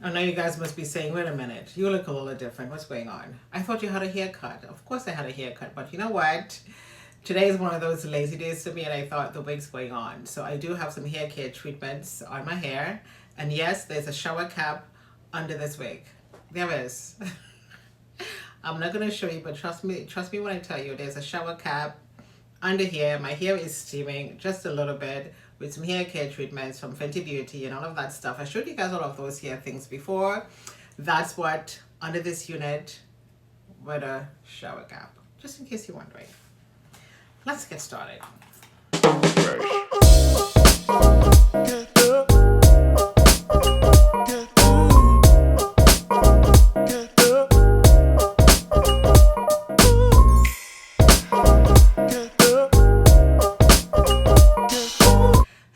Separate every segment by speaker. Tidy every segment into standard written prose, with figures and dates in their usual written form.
Speaker 1: I know you guys must be saying, wait a minute, you look a little different. What's going on? I thought you had a haircut. Of course I had a haircut, but you know what? Today is one of those lazy days to me, and I thought the wig's going on. So I do have some hair care treatments on my hair. And yes, there's a shower cap under this wig. There is. I'm not going to show you, but trust me when I tell you, there's a shower cap under here. My hair is steaming just a little bit with some hair care treatments from Fenty Beauty and all of that stuff. I showed you guys all of those hair things before. That's what under this unit with a shower cap, just in case you're wondering. Let's get started.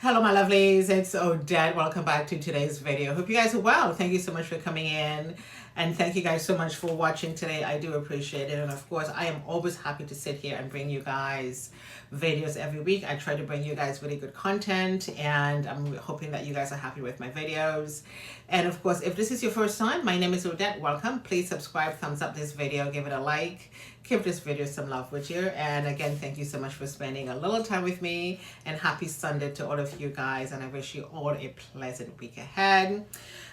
Speaker 1: Hello my lovelies, it's Odette. Welcome back to today's video. Hope you guys are well. Thank you so much for coming in, and thank you guys so much for watching today. I do appreciate it, and of course I am always happy to sit here and bring you guys videos every week. I try to bring you guys really good content, and I'm hoping that you guys are happy with my videos. And of course, if this is your first time, my name is Odette. Welcome. Please subscribe, thumbs up this video, give it a like, give this video some love, would you? And again, thank you so much for spending a little time with me, and happy Sunday to all of you guys, and I wish you all a pleasant week ahead.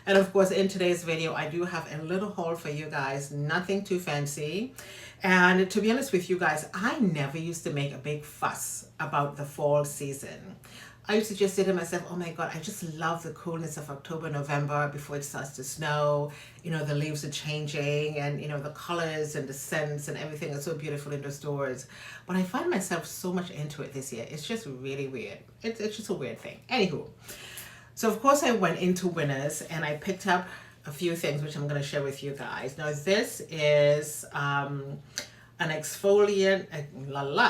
Speaker 1: And of course, in today's video, I do have a little haul for you guys, nothing too fancy. And to be honest with you guys, I never used to make a big fuss about the fall season. I used to just say to myself, oh my God, I just love the coolness of October, November before it starts to snow. You know, the leaves are changing, and you know, the colors and the scents and everything is so beautiful in the stores. But I find myself so much into it this year. It's just really weird. It's just a weird thing. Anywho, so of course I went into Winners and I picked up a few things which I'm going to share with you guys. Now this is an exfoliant,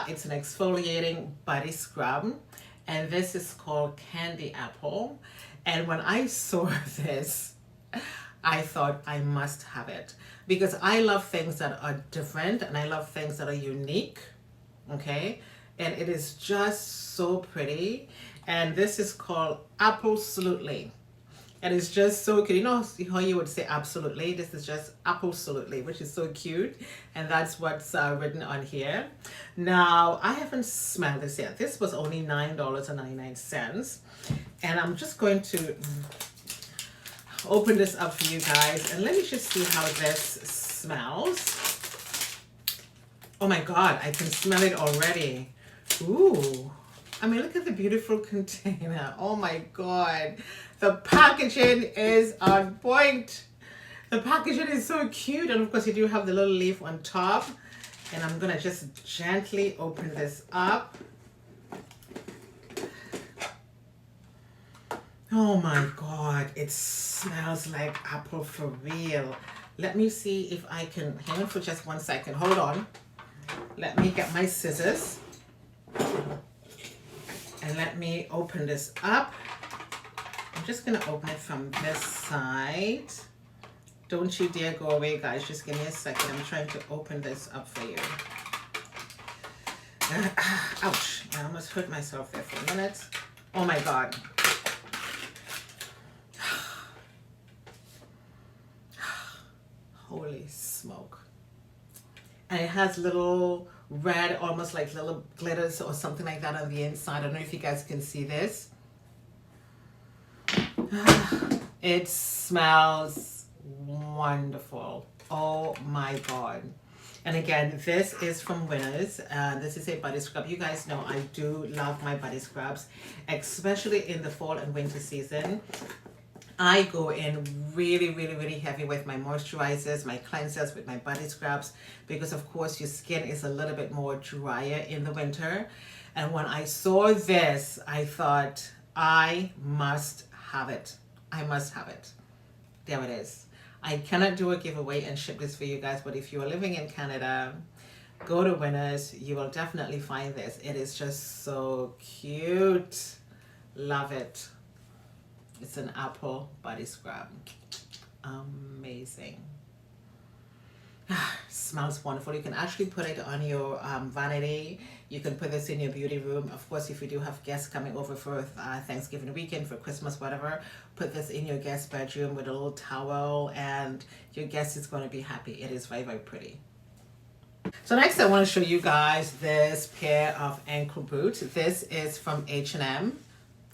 Speaker 1: it's an exfoliating body scrub. And this is called Candy Apple. And when I saw this, I thought I must have it, because I love things that are different and I love things that are unique. Okay. And it is just so pretty. And this is called Absolutely. And it's just so cute. You know how you would say absolutely? This is just absolutely, which is so cute. And that's what's written on here. Now, I haven't smelled this yet. This was only $9.99. And I'm just going to open this up for you guys. And let me just see how this smells. Oh my God, I can smell it already. Ooh. I mean, look at the beautiful container. Oh my God. The packaging is on point. The packaging is so cute. And of course, you do have the little leaf on top. And I'm going to just gently open this up. Oh my God. It smells like apple for real. Let me see if I can, hang on for just 1 second. Hold on. Let me get my scissors. And let me open this up. I'm just going to open it from this side. Don't you dare go away, guys. Just give me a second. I'm trying to open this up for you. Ouch. I almost hurt myself there for a minute. Oh my God. Holy smoke. And it has little red, almost like little glitters or something like that on the inside. I don't know if you guys can see this. It smells wonderful. Oh my God. And again, this is from Winners. This is a body scrub. You guys know I do love my body scrubs, especially in the fall and winter season. I go in really heavy with my moisturizers, my cleansers, with my body scrubs, because of course your skin is a little bit more drier in the winter. And when I saw this, I thought I must have it. I must have it. There it is. I cannot do a giveaway and ship this for you guys, but if you are living in Canada, go to Winners. You will definitely find this. It is just so cute. Love it. It's an apple body scrub. Amazing. Smells wonderful. You can actually put it on your vanity. You can put this in your beauty room. Of course, if you do have guests coming over for Thanksgiving weekend, for Christmas, whatever, put this in your guest bedroom with a little towel, and your guest is going to be happy. It is very, very pretty. So next I want to show you guys this pair of ankle boots. This is from H&M.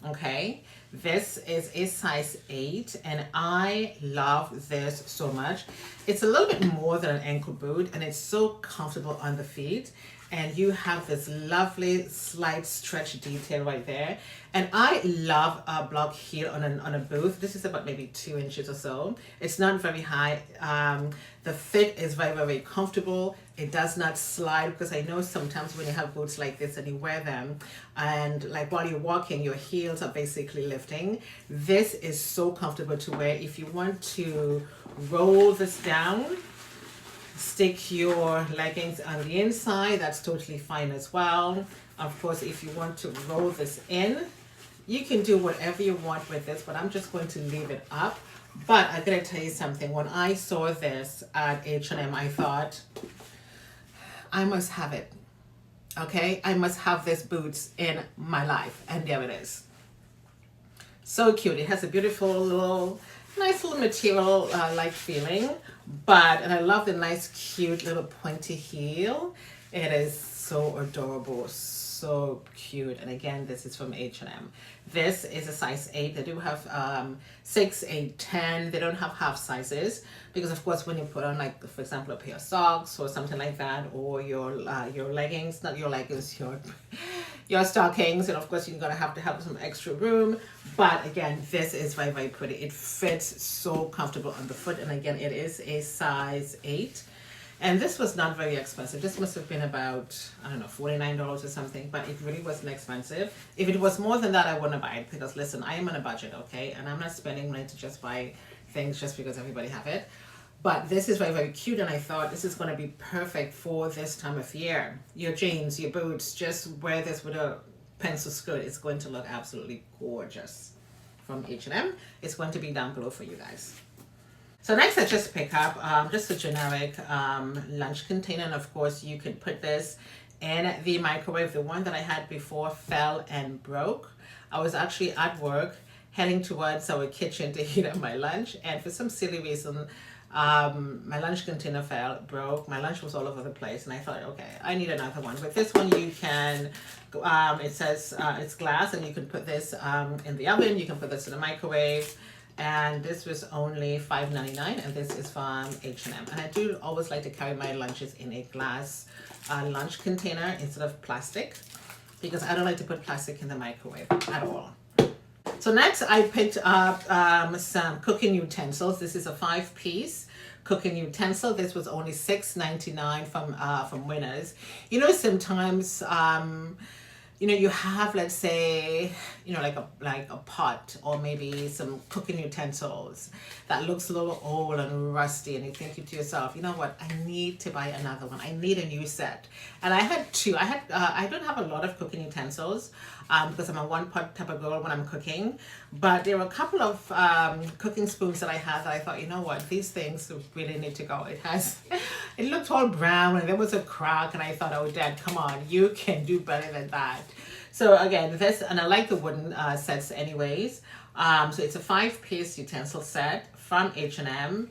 Speaker 1: Okay, this is a size 8 and I love this so much. It's a little bit more than an ankle boot and it's so comfortable on the feet, and you have this lovely slight stretch detail right there. And I love a block heel on a boot. This is about maybe 2 inches or so. It's not very high. The fit is very, very comfortable. It does not slide, because I know sometimes when you have boots like this and you wear them and like while you're walking, your heels are basically lifting. This is so comfortable to wear. If you want to roll this down, stick your leggings on the inside, that's totally fine as well. Of course, if you want to roll this in, you can do whatever you want with this, but I'm just going to leave it up. But I gotta tell you something, when I saw this at H&M, I thought, I must have it. Okay, I must have this boots in my life, and there it is. So cute. It has a beautiful little, nice little material like feeling, and I love the nice cute little pointy heel. It is so adorable, so cute. And again, this is from H&M. This is a size 8. They do have 6, 8, 10. They don't have half sizes, because of course when you put on, like for example, a pair of socks or something like that, or your leggings, not your leggings, your stockings, and of course you're gonna have to have some extra room. But again, this is very, very pretty. It fits so comfortable on the foot, and again, it is a size 8. And this was not very expensive. This must have been about, I don't know, $49 or something, but it really wasn't expensive. If it was more than that, I wouldn't buy it, because listen, I am on a budget, okay? And I'm not spending money to just buy things just because everybody have it. But this is very, very cute, and I thought this is going to be perfect for this time of year. Your jeans, your boots, just wear this with a pencil skirt. It's going to look absolutely gorgeous. From H&M. It's going to be down below for you guys. So next I just pick up just a generic lunch container, and of course you could put this in the microwave. The one that I had before fell and broke. I was actually at work heading towards our kitchen to heat up my lunch, and for some silly reason my lunch container broke. My lunch was all over the place, and I thought, okay, I need another one. But this one you can, it says it's glass, and you can put this in the oven, you can put this in the microwave. And this was only $5.99, and this is from H&M. And I do always like to carry my lunches in a glass lunch container instead of plastic, because I don't like to put plastic in the microwave at all. So next I picked up some cooking utensils. This is a 5-piece cooking utensil. This was only $6.99 from Winners. You know, sometimes you know, you have, let's say, you know, like a pot or maybe some cooking utensils that looks a little old and rusty, and you think to yourself, you know what, I need to buy another one. I need a new set. And I had 2. I don't have a lot of cooking utensils because I'm a one-pot type of girl when I'm cooking, but there were a couple of cooking spoons that I had that I thought, you know what, these things really need to go. It looked all brown and there was a crack, and I thought, oh Dad, come on, you can do better than that. So again, this, and I like the wooden sets anyways. So it's a 5-piece utensil set from H&M.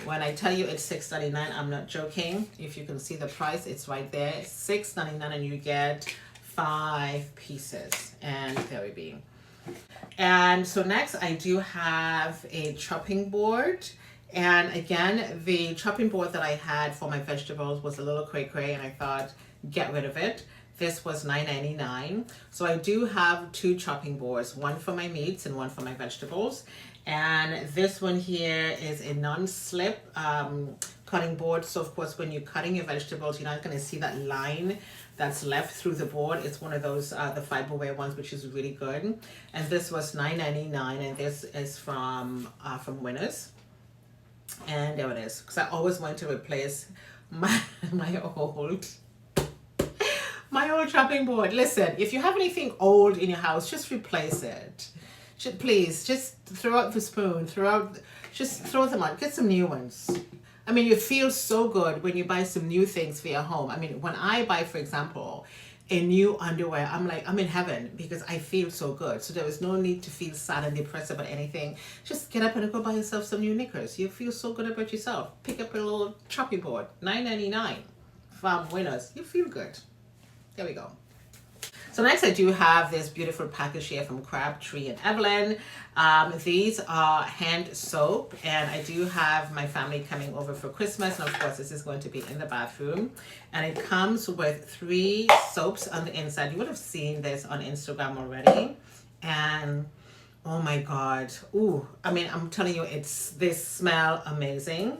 Speaker 1: When I tell you it's $6.99, I'm not joking. If you can see the price, it's right there. $6.99, and you get 5 pieces, and there we be. And so next I do have a chopping board. And again, the chopping board that I had for my vegetables was a little cray-cray, and I thought, get rid of it. This was $9.99. So I do have 2 chopping boards, one for my meats and one for my vegetables. And this one here is a non-slip cutting board. So of course, when you're cutting your vegetables, you're not going to see that line that's left through the board. It's one of those the fiberware ones, which is really good. And this was $9.99, and this is from Winners. And there it is, because I always want to replace my old chopping board. Listen, if you have anything old in your house, just replace it. Please, just throw out the spoon, just throw them out, get some new ones. I mean, you feel so good when you buy some new things for your home. I mean, when I buy, for example, a new underwear, I'm like, I'm in heaven because I feel so good. So there is no need to feel sad and depressed about anything. Just get up and go buy yourself some new knickers. You feel so good about yourself. Pick up a little chopping board, $9.99 from Winners. You feel good. There we go. So next I do have this beautiful package here from CrabTree and Evelyn. These are hand soap, and I do have my family coming over for Christmas, and of course this is going to be in the bathroom. And it comes with 3 soaps on the inside. You would have seen this on Instagram already. And oh my God. Ooh, I mean, I'm telling you, they smell amazing.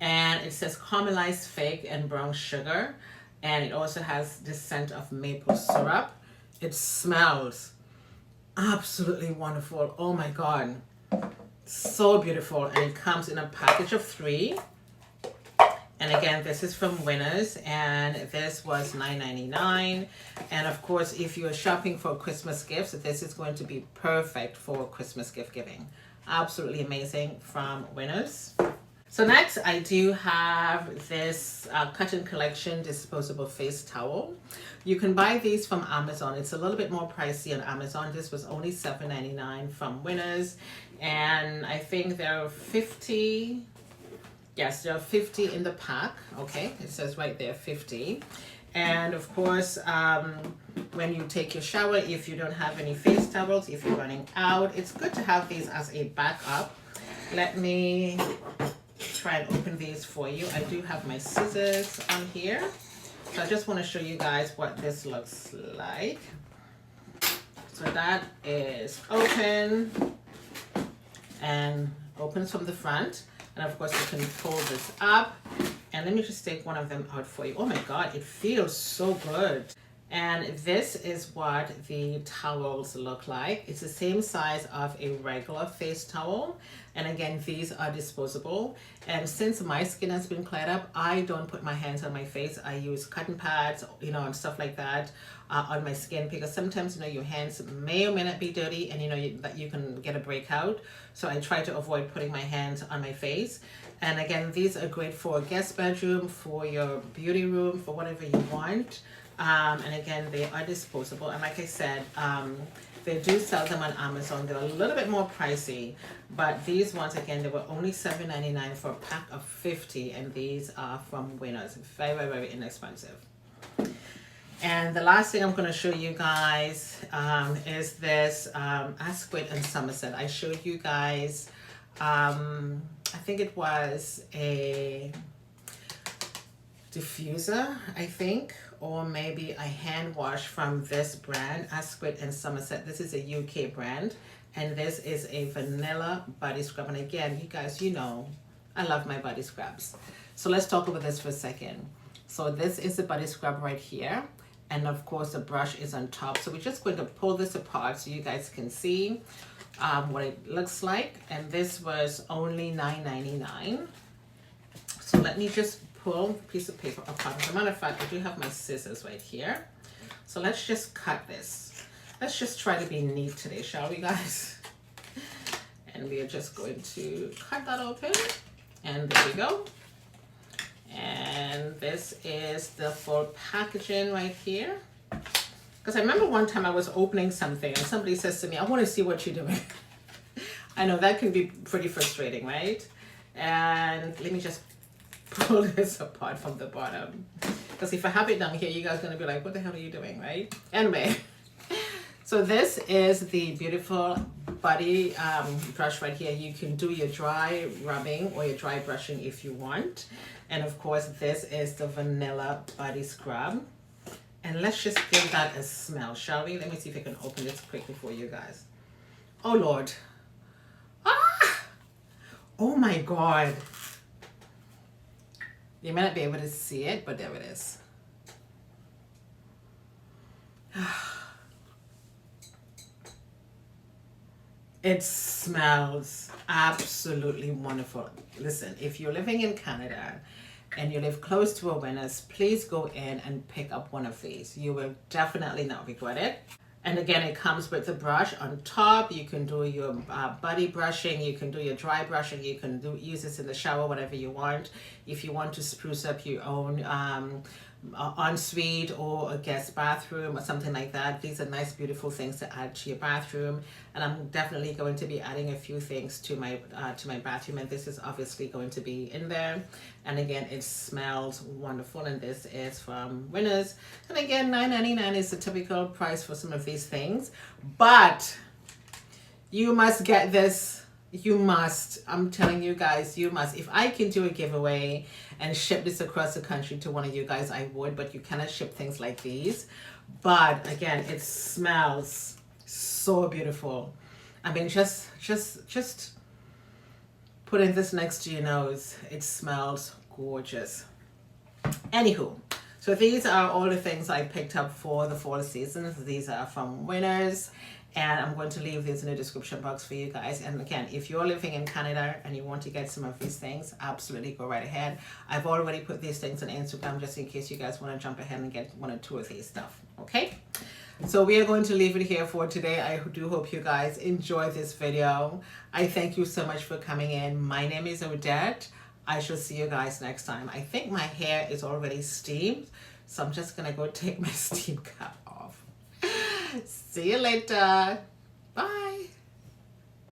Speaker 1: And it says caramelized fig and brown sugar. And it also has this scent of maple syrup. It smells absolutely wonderful. Oh my God. So beautiful. And it comes in a package of 3. And again, this is from Winners, and this was $9.99. And of course, if you're shopping for Christmas gifts, this is going to be perfect for Christmas gift giving. Absolutely amazing from Winners. So next I do have this Cotton Collection disposable face towel. You can buy these from Amazon. It's a little bit more pricey on Amazon. This was only $7.99 from Winners. And I think there are 50, yes, there are 50 in the pack. Okay, it says right there 50. And of course, when you take your shower, if you don't have any face towels, if you're running out, it's good to have these as a backup. Let me try and open these for you. I do have my scissors on here, so I just want to show you guys what this looks like. So that is open and opens from the front, and of course you can pull this up. And let me just take one of them out for you. Oh my God, it feels so good. And this is what the towels look like. It's the same size of a regular face towel. And again, these are disposable. And since my skin has been cleared up, I don't put my hands on my face. I use cotton pads, you know, and stuff like that on my skin, because sometimes, you know, your hands may or may not be dirty, and you know that you can get a breakout. So I try to avoid putting my hands on my face. And again, these are great for a guest bedroom, for your beauty room, for whatever you want. And again, they are disposable, and like I said, they do sell them on Amazon. They're a little bit more pricey, but these ones, again, they were only $7.99 for a pack of 50, and these are from Winners. Very, very, very inexpensive. And the last thing I'm going to show you guys is this Asquith and Sommerset. I showed you guys, I think it was a diffuser, I think, or maybe a hand wash from this brand, Asquith and Sommerset. This is a UK brand, and this is a vanilla body scrub. And again, you guys, you know, I love my body scrubs. So let's talk about this for a second. So this is the body scrub right here, and of course the brush is on top. So we're just going to pull this apart so you guys can see what it looks like. And this was only $9.99. So let me just pull a piece of paper apart. As a matter of fact, I do have my scissors right here. So let's just cut this. Let's just try to be neat today, shall we, guys? And we are just going to cut that open. And there we go. And this is the full packaging right here. Because I remember one time I was opening something and somebody says to me, I want to see what you're doing. I know that can be pretty frustrating, right? And let me just pull this apart from the bottom, because if I have it down here, you guys are going to be like, what the hell are you doing, right? Anyway, so this is the beautiful body brush right here. You can do your dry rubbing or your dry brushing if you want. And of course, this is the vanilla body scrub. And let's just give that a smell, shall we? Let me see if I can open this quickly for you guys. Oh Lord. Ah! Oh my God. You may not be able to see it, but there it is. It smells absolutely wonderful. Listen, if you're living in Canada and you live close to a Winners, please go in and pick up one of these. You will definitely not regret it. And again, it comes with the brush on top. You can do your body brushing, you can do your dry brushing, you can use this in the shower, whatever you want. If you want to spruce up your own ensuite or a guest bathroom or something like that, these are nice, beautiful things to add to your bathroom. And I'm definitely going to be adding a few things to my bathroom, and this is obviously going to be in there. And again, it smells wonderful, and this is from Winners. And again, $9.99 is the typical price for some of these things, but you must get this. You must. I'm telling you guys, you must. If I can do a giveaway and ship this across the country to one of you guys, I would, but you cannot ship things like these. But again, it smells so beautiful. I mean, just putting this next to your nose, it smells gorgeous. Anywho, so these are all the things I picked up for the fall seasons. These are from Winners, and I'm going to leave these in the description box for you guys. And again, if you're living in Canada and you want to get some of these things, absolutely go right ahead. I've already put these things on Instagram just in case you guys want to jump ahead and get one or two of these stuff. Okay, so we are going to leave it here for today. I do hope you guys enjoy this video. I thank you so much for coming in. My name is Odette. I shall see you guys next time. I think my hair is already steamed, so I'm just gonna go take my steam cap off. See you later. Bye.